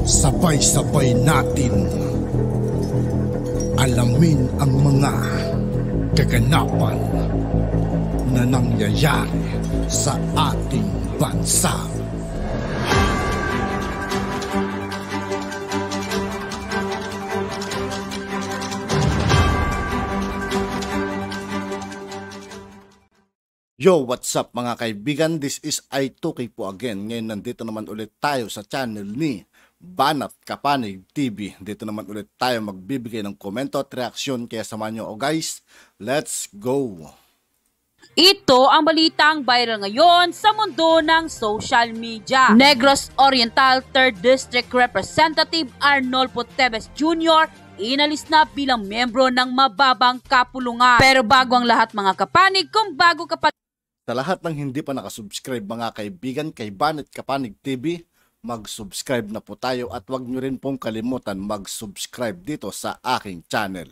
Sabay-sabay natin alamin ang mga kaganapan na nangyayari sa ating bansa. Yo, what's up mga kaibigan? This is I2K po again. Ngayon nandito naman ulit tayo sa channel ni Banat Kapanig TV. Dito naman ulit tayo magbibigay ng komento at reaksyon. Kaya samahan nyo ako guys. Let's go! Ito ang balitang viral ngayon sa mundo ng social media. Negros Oriental 3rd District Representative Arnolfo Teves Jr. inalis na bilang miyembro ng mababang kapulungan. Pero bago ang lahat mga kapanig, kung bago ka pa sa lahat ng hindi pa nakasubscribe mga kaibigan kay Banat Kapanig TV, mag-subscribe na po tayo at huwag nyo rin pong kalimutan mag-subscribe dito sa aking channel.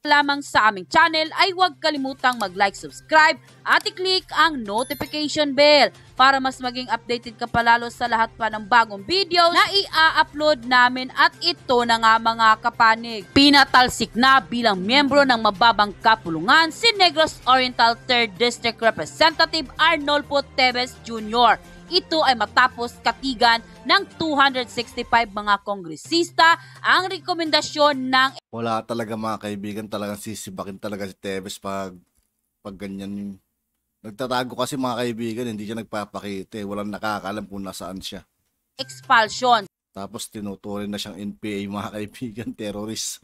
Lamang sa aming channel ay huwag kalimutang mag-like, subscribe at i-click ang notification bell para mas maging updated ka palalo sa lahat pa ng bagong videos na i-upload namin. At ito na nga mga kapanig, pinatalsik na bilang miyembro ng mababang kapulungan si Negros Oriental 3rd District Representative Arnolfo Teves Jr. Ito ay matapos katigan ng 265 mga kongresista ang rekomendasyon ng... Wala talaga mga kaibigan, talagang sisibakin talaga si Teves pag ganyan. Nagtatago kasi mga kaibigan, hindi siya nagpapakita. Walang nakakaalam kung nasaan siya. Expulsion. Tapos tinuturing na siyang NPA mga kaibigan, terrorist.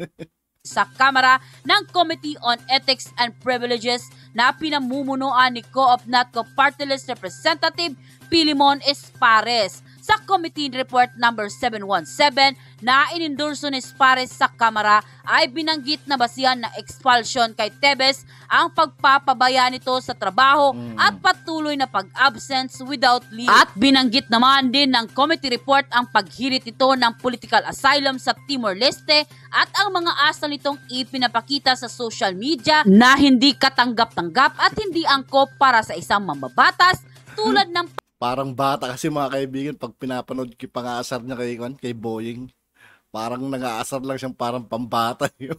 Sa Kamara ng Committee on Ethics and Privileges na pinamumunuan ni Co-op Natco Party List Representative Pilimon Espares. Sa Committee Report number 717 na inendorso ni Espares sa Kamara ay binanggit na basihan na expulsion kay Teves ang pagpapabaya nito sa trabaho at patuloy na pag-absence without leave. At binanggit naman din ng committee report ang paghirit ito ng political asylum sa Timor-Leste at ang mga asal nitong ipinapakita sa social media na hindi katanggap-tanggap at hindi angkop para sa isang mambabatas tulad ng... Parang bata kasi mga kaibigan pag pinapanood yung pang-aasar niya kay Boying. Parang nang-aasar lang siyang parang pambata yun.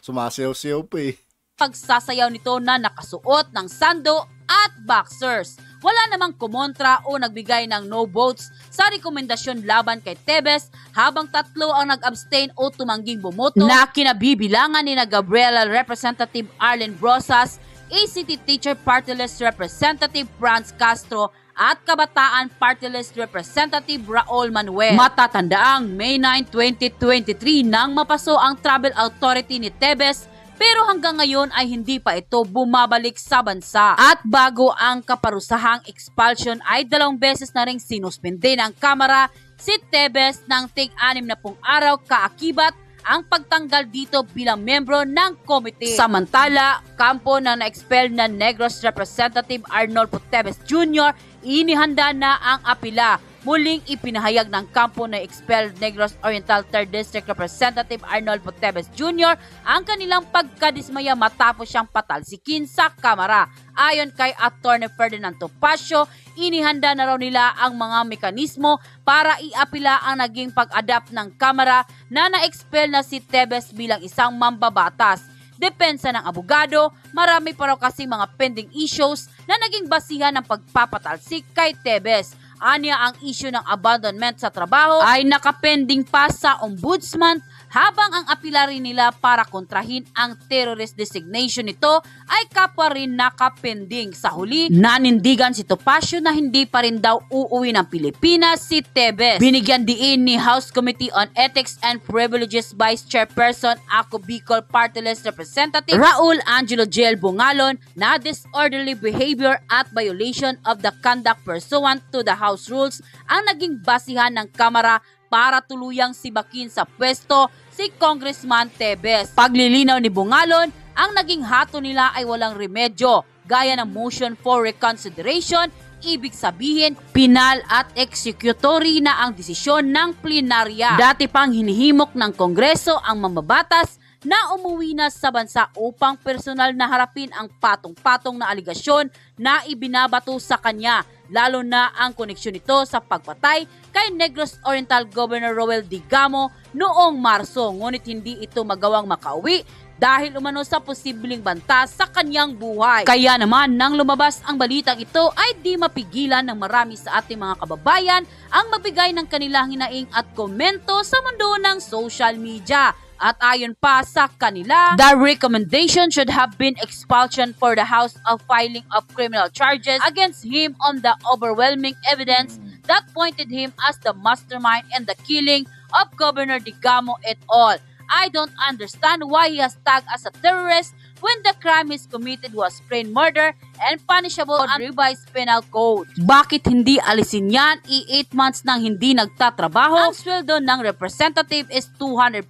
Sumasayaw-sayaw pa eh. Pagsasayaw nito na nakasuot ng sando at boxers. Wala namang kumontra o nagbigay ng no votes sa rekomendasyon laban kay Teves habang 3 ang nag-abstain o tumangging bumoto na kinabibilangan ni na Gabriela Representative Arlen Brosas, ACT Teacher Party List Representative Franz Castro at Kabataan Party List Representative Raul Manuel. Matatandaang May 9, 2023 nang mapaso ang travel authority ni Teves pero hanggang ngayon ay hindi pa ito bumabalik sa bansa. At bago ang kaparusahang expulsion ay 2 beses na ring sinuspende ng Kamara si Teves ng tig-60 araw kaakibat ang pagtanggal dito bilang membro ng komite. Samantala, kampo na na-expel na Negros Representative Arnolfo Teves Jr., inihanda na ang apila. Muling ipinahayag ng kampo na expel Negros Oriental 3rd District Representative Arnolfo Teves Jr. ang kanilang pagkadismaya matapos siyang patalsikin sa Kamara. Ayon kay Atty. Ferdinand Topacio, inihanda na raw nila ang mga mekanismo para iapila ang naging pag-adapt ng Kamara na na-expel na si Teves bilang isang mambabatas. Depensa ng abogado, marami pa raw kasi mga pending issues na naging basihan ng pagpapatalsik kay Teves. Anya ang issue ng abandonment sa trabaho ay nakapending pa sa ombudsman habang ang apila rin nila para kontrahin ang terrorist designation nito ay kapwa rin nakapending. Sa huli, nanindigan si Topacio na hindi pa rin daw uuwi ng Pilipinas si Teves. Binigyan diin ni House Committee on Ethics and Privileges Vice Chairperson Ako Bicol Party List Representative Raul Angelo Gel Bungalon na disorderly behavior at violation of the conduct pursuant to the House rules ang naging basihan ng Kamara para tuluyang sibakin sa pwesto si Congressman Teves. Paglilinaw ni Bungalon, ang naging hato nila ay walang remedyo, gaya ng motion for reconsideration. Ibig sabihin, pinal at executory na ang desisyon ng plenarya. Dati pang hinihimok ng Kongreso ang mambabatas na umuwi na sa bansa upang personal na harapin ang patong-patong na aligasyon na ibinabato sa kanya, lalo na ang koneksyon nito sa pagpatay kay Negros Oriental Governor Roel Digamo noong Marso. Ngunit hindi ito magawang makauwi dahil umano sa posibleng banta sa kanyang buhay. Kaya naman nang lumabas ang balitang ito ay di mapigilan ng marami sa ating mga kababayan ang magbigay ng kanilang hinaing at komento sa mundo ng social media. At ayon pa sa kanila, the recommendation should have been expulsion for the House of filing of criminal charges against him on the overwhelming evidence that pointed him as the mastermind in the killing of Governor Digamo et al. I don't understand why he has tagged as a terrorist when the crime he's committed was plain murder and punishable under revised penal code. Bakit hindi alisin yan? 8 months nang hindi nagtatrabaho. Ang sweldo ng representative is 250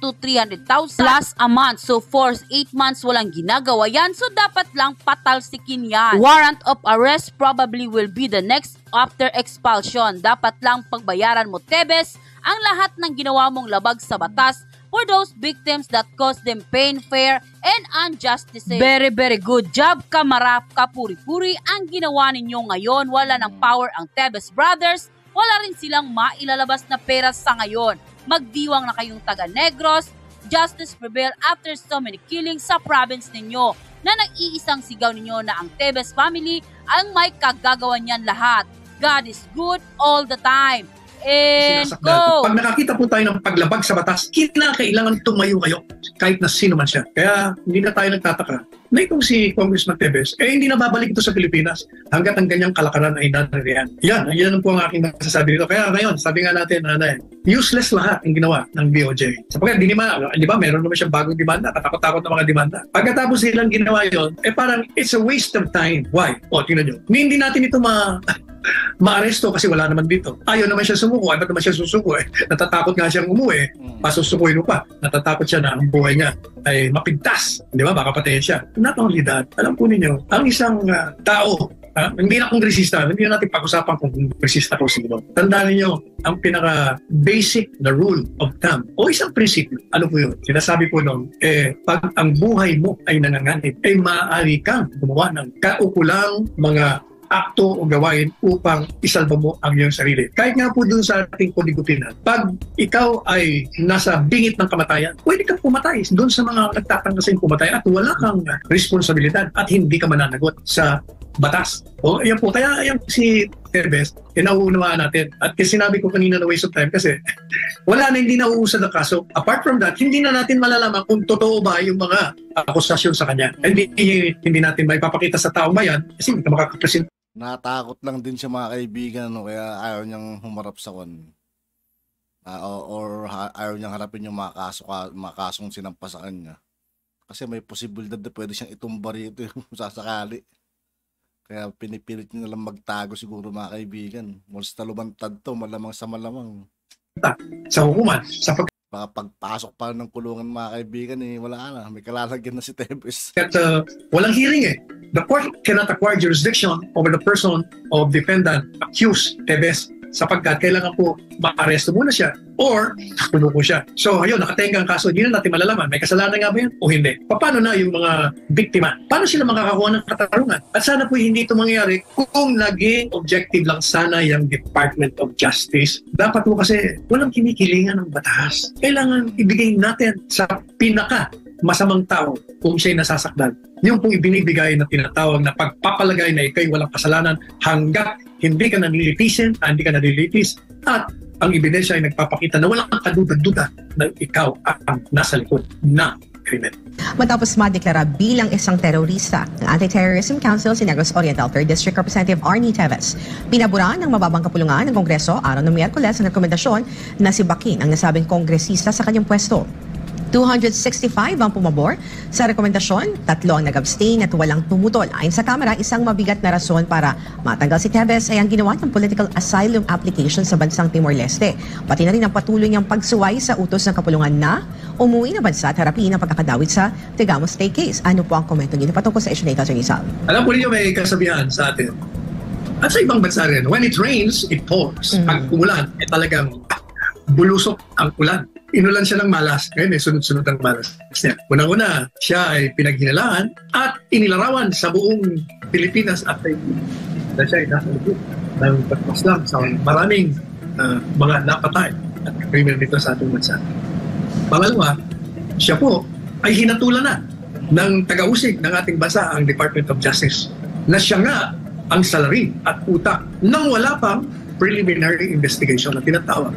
to 300,000 plus a month. So for 8 months walang ginagawa yan. So dapat lang patalsikin yan. Warrant of arrest probably will be the next after expulsion. Dapat lang pagbayaran mo, Tebes, ang lahat ng ginawa mong labag sa batas for those victims that caused them pain, fear, and injustice. Very, very good job, kamarap, kapuri-puri ang ginawa ninyo ngayon. Wala ng power ang Tebes Brothers. Wala rin silang mailalabas na pera sa ngayon. Magdiwang na kayong taga Negros. Justice prevail after so many killings sa province ninyo na nag-iisang sigaw ninyo na ang Tebes family ang may kagagawa niyan lahat. God is good all the time. And go! Pag nakakita po tayo ng paglabag sa batas, kailangan tumayo kayo kahit na sino man siya. Kaya hindi na tayo nagtataka na itong si Congressman Tebes, hindi na babalik ito sa Pilipinas hanggat ang ganyang kalakaran ay nangyarihan. Yan po ang aking masasabi dito. Kaya ngayon, sabi nga natin, useless lahat ang ginawa ng DOJ. Sapagkat, di ba, meron naman siyang bagong demanda, katakot-takot na mga demanda. Pagkatapos silang ginawa yun, parang it's a waste of time. Why? Tingnan nyo. Hindi natin ito maaresto kasi wala naman dito. Ayaw naman siya sumuko. Ba't naman siya susuko? Natatakot nga siyang umuwi. Pasusukuin mo pa. Natatakot siya na ang buhay niya ay mapigtas. Di ba? Baka patayin siya. Not only that, alam po ninyo, ang isang tao, hindi na kongresista, hindi na natin pag-usapan kung kongresista ko sino. Tandaan niyo ang pinaka-basic na rule of thumb o isang prinsipyo. Ano po yun? Sinasabi po noon, pag ang buhay mo ay nanganganib, ay maaari kang gumawa ng kaukulang mga akto o gawain upang isalba mo ang iyong sarili. Kahit nga po dun sa ating kuligupinan, pag ikaw ay nasa bingit ng kamatayan, pwede kang pumatay dun sa mga nagtatangkasing pumatay at wala kang responsibilidad at hindi ka mananagot sa batas. Ayan po. Kaya ayan si Tebes, nauunawaan natin. At sinabi ko kanina na waste of time kasi wala na, hindi nauusad ang kaso. Apart from that, hindi na natin malalaman kung totoo ba yung mga akusasyon sa kanya. Hindi natin maipapakita sa taong bayan kasi hindi ka makakapresent. Natakot lang din siya mga kaibigan, kaya ayaw niyang humarap sa or ayaw niyang harapin yung mga kasong sinampa sa kanya. Kasi may posibilidad na pwede siyang itumba rito yung sasakali. Kaya pinipilit niya lang magtago siguro mga kaibigan. Once na lumantad to, malamang sa malamang. Sa hukuman, baka pagpasok pa ng kulungan mga kaibigan, wala na. May kalalagyan na si Tebes. At walang hearing The court cannot acquire jurisdiction over the person of defendant accused Tebes sapagkat kailangan po ma-arresto muna siya or nakulong po siya. So ayun, nakatenga ang kaso, hindi na natin malalaman. May kasalanan nga ba yan o hindi? Paano na yung mga biktima? Paano sila makakakuha ng katarungan? At sana po hindi ito mangyayari kung naging objective lang sana yung Department of Justice. Dapat po kasi walang kinikilingan ng batas. Kailangan ibigay natin sa pinaka masamang tao kung siya'y nasasaktan. Yung pong ibinibigay na tinatawag na pagpapalagay na ikaw'y walang kasalanan hanggat hindi ka nanlilipisin, hindi ka nanlilitis, at ang ebidensya ay nagpapakita na walang kaduda-duda na ikaw ang nasa likod na krimen. Matapos madeklara bilang isang terorista ng Anti-Terrorism Council si Negros Oriental 3rd District Representative Arnie Tevez, pinabura ng mababang kapulungan ng Kongreso araw ng Miyerkules ang rekomendasyon na si Bakin ang nasabing kongresista sa kanyang pwesto. 265 ang pumabor sa rekomendasyon, 3 ang nag-abstain at walang tumutol. Ayon sa Kamara, isang mabigat na rason para matanggal si Tevez ay ang ginawa ng political asylum application sa bansang Timor-Leste. Pati na rin ang patuloy niyang pagsuway sa utos ng kapulungan na umuwi na bansa at harapin ang pagkakadawit sa Tegamo State case. Ano po ang komento niyo patungkol sa issue na ito, Atty. Sal? Alam po niyo may kasabihan sa atin. At sa ibang bansa rin, when it rains, it pours. Pag umulan, talagang bulusok ang ulan. inulan siya ng malas. Ngayon, sunod-sunod ang malas niya. Unang-una, siya ay pinaghinalaan at inilarawan sa buong Pilipinas at na siya ay nasa loob ng pagpaslang sa maraming mga napatay at krimen dito sa ating bansa. Pangalawa, siya po ay hinatulan na ng taga-usig ng ating bansa, ang Department of Justice, na siya nga ang salarin at utak nang wala pang preliminary investigation na tinatawag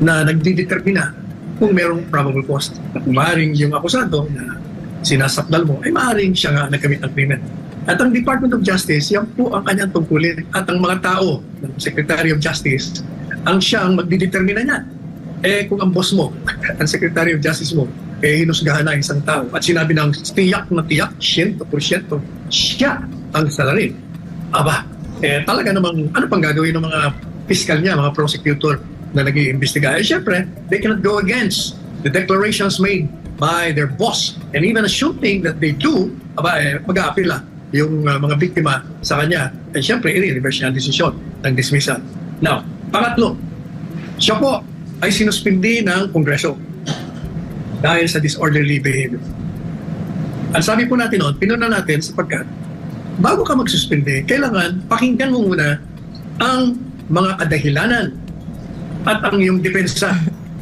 na nagdidetermina kung merong probable cause. At maaaring yung akusado na sinasakdal mo ay maaaring siya nga nagkamit ng krimen. At ang Department of Justice, yan po ang kanyang tungkulin. At ang mga tao ng Secretary of Justice, ang siya ang magdidetermina niyan. Kung ang boss mo, ang Secretary of Justice mo, hinusgahan na isang tao at sinabi ng tiyak na tiyak, 100%, siya ang salarin. Aba, talaga namang ano pang gagawin ng mga fiscal niya, mga prosecutor na nag-iimbestiga? Siyempre, they cannot go against the declarations made by their boss. And even assuming that they do, mag-aapila yung mga biktima sa kanya. And siyempre, i-reverse niya ang desisyon ng dismissal. Now, pangatlo, siya po ay sinuspindi ng Kongreso dahil sa disorderly behavior. Ang sabi po natin noon, pinuna natin sapagkat bago ka magsuspindi, kailangan pakinggan mo muna ang mga kadahilanan at ang iyong depensa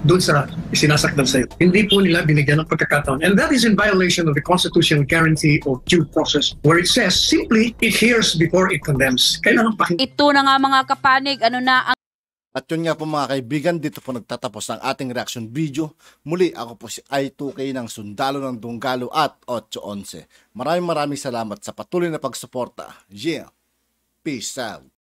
doon sa isinasakdal sa'yo. Hindi po nila binigyan ng pagkakataon. And that is in violation of the constitutional guarantee of due process, where it says simply, it hears before it condemns. Kailangan pakinggan. Ito na nga mga kapanig, ano na ang At yun nga po mga kaibigan, dito po nagtatapos ang ating reaction video. Muli ako po si I2K ng Sundalo ng Dunggalo at 811. Maraming salamat sa patuloy na pagsuporta. Yeah, peace out.